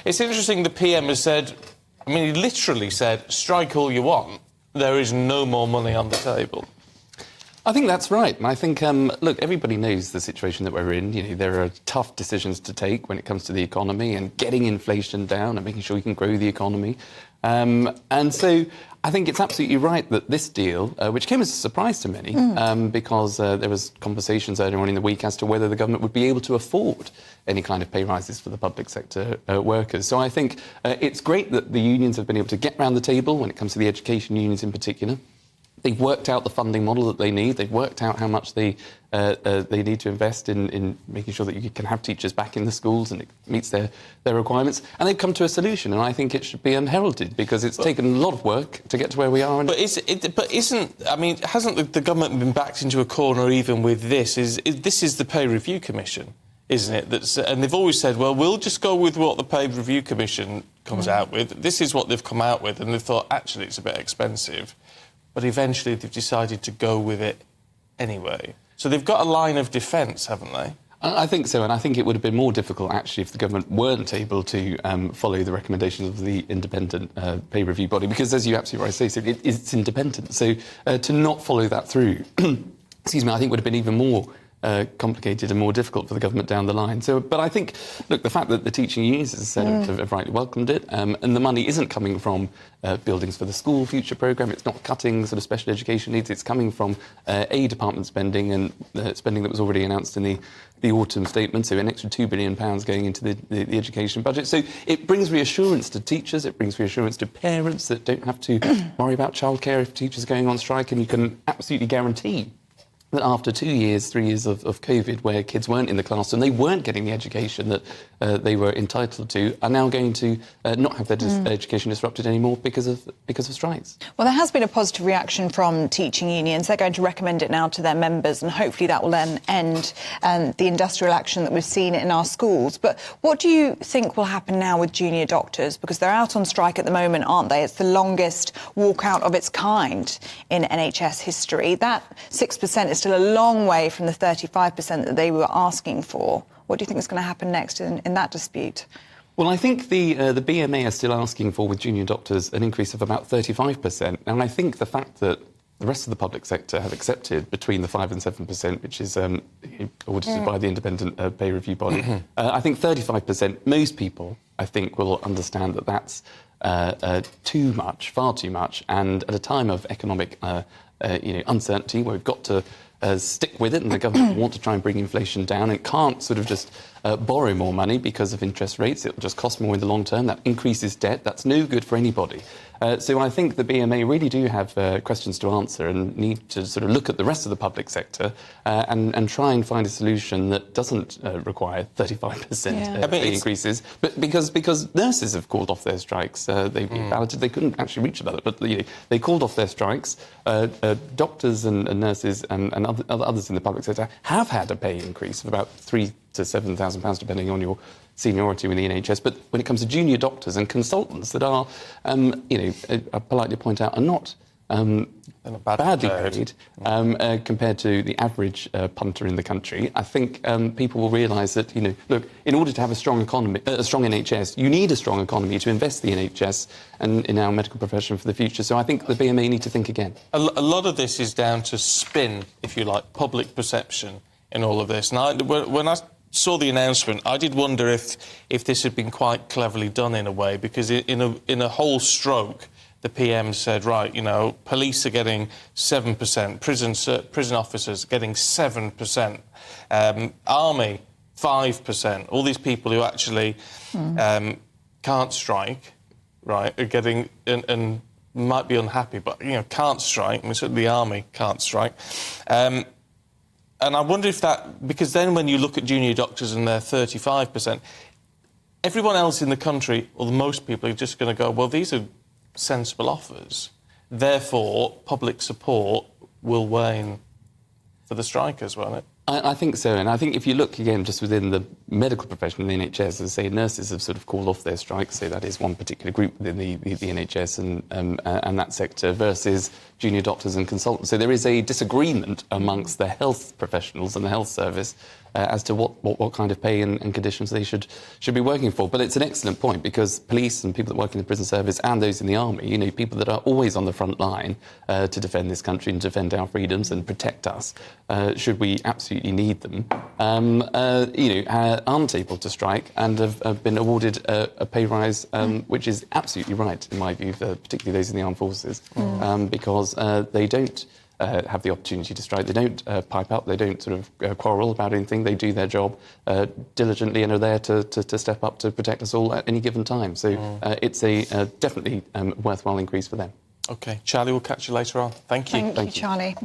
It's interesting the PM has said, I mean, he literally said, strike all you want, there is no more money on the table. I think that's right. And I think, look, everybody knows the situation that we're in. You know, there are tough decisions to take when it comes to the economy and getting inflation down and making sure we can grow the economy. And so I think it's absolutely right that this deal, which came as a surprise to many, because there was conversations earlier on in the week as to whether the government would be able to afford any kind of pay rises for the public sector workers. So I think it's great that the unions have been able to get round the table when it comes to the education unions in particular. They've worked out the funding model that they need. They've worked out how much they need to invest in making sure that you can have teachers back in the schools and it meets their requirements. And they've come to a solution, and I think it should be unheralded because it's taken a lot of work to get to where we are. And hasn't the government been backed into a corner even with this? This is the Pay Review Commission, isn't it? And they've always said, well, we'll just go with what the Pay Review Commission comes out with. This is what they've come out with, and they've thought, actually, it's a bit expensive. But eventually they've decided to go with it anyway. So they've got a line of defence, haven't they? I think so, and I think it would have been more difficult, actually, if the government weren't able to follow the recommendations of the independent pay review body, because, as you absolutely right say, so it's independent. So to not follow that through, excuse me, I think would have been even more complicated and more difficult for the government down the line. So, but I think, look, the fact that the teaching unions, as I said, have rightly welcomed it, and the money isn't coming from Buildings for the School Future programme, it's not cutting sort of special education needs, it's coming from a department spending and spending that was already announced in the autumn statement, so an extra £2 billion going into the education budget. So it brings reassurance to teachers, it brings reassurance to parents that don't have to worry about childcare if teachers are going on strike, and you can absolutely guarantee that after 2 years, 3 years of COVID, where kids weren't in the classroom, they weren't getting the education that they were entitled to, are now going to not have their education disrupted anymore because of strikes. Well, there has been a positive reaction from teaching unions. They're going to recommend it now to their members, and hopefully that will then end the industrial action that we've seen in our schools. But what do you think will happen now with junior doctors? Because they're out on strike at the moment, aren't they? It's the longest walkout of its kind in NHS history. That 6% is still a long way from the 35% that they were asking for. What do you think is going to happen next in that dispute? Well, I think the BMA are still asking for, with junior doctors, an increase of about 35%. And I think the fact that the rest of the public sector have accepted between the 5% and 7%, which is audited by the independent pay review body, I think 35%, most people, I think, will understand that that's too much, far too much. And at a time of economic uncertainty, where we've got to stick with it, and the government want to try and bring inflation down, and can't sort of just borrow more money because of interest rates. It'll just cost more in the long term. That increases debt. That's no good for anybody. So I think the BMA really do have questions to answer and need to sort of look at the rest of the public sector and try and find a solution that doesn't require 35% pay increases. But because nurses have called off their strikes, they balloted. They couldn't actually reach about it, but they called off their strikes. Doctors and nurses and others in the public sector have had a pay increase of about £3,000 to £7,000, depending on your seniority with the NHS. But when it comes to junior doctors and consultants that are, I politely point out, are not badly paid compared to the average punter in the country, I think people will realise that, look, in order to have a strong economy, a strong NHS, you need a strong economy to invest the NHS and in our medical profession for the future. So I think the BMA need to think again. A lot of this is down to spin, if you like, public perception in all of this. And when I saw the announcement, I did wonder if this had been quite cleverly done in a way, because in a whole stroke, the PM said, right, police are getting 7%, prison officers getting 7%, army 5%. All these people who actually can't strike, right, are getting and might be unhappy, but can't strike. I mean, certainly the army can't strike. And I wonder if that, because then when you look at junior doctors and they're 35%, everyone else in the country, or most people, are just going to go, well, these are sensible offers. Therefore, public support will wane for the strikers, won't it? I think so, and I think if you look again just within the medical profession in the NHS, as I say, nurses have sort of called off their strikes, so that is one particular group within the NHS and that sector, versus junior doctors and consultants. So there is a disagreement amongst the health professionals and the health service as to what kind of pay and conditions they should be working for. But it's an excellent point, because police and people that work in the prison service and those in the army, you know, people that are always on the front line to defend this country and defend our freedoms and protect us, should we absolutely need them, aren't able to strike and have been awarded a pay rise, which is absolutely right, in my view, particularly those in the armed forces, because they don't have the opportunity to strike. They don't pipe up. They don't sort of quarrel about anything. They do their job diligently and are there to step up to protect us all at any given time. So it's a definitely worthwhile increase for them. OK. Charlie, we'll catch you later on. Thank you. Thank you, Charlie.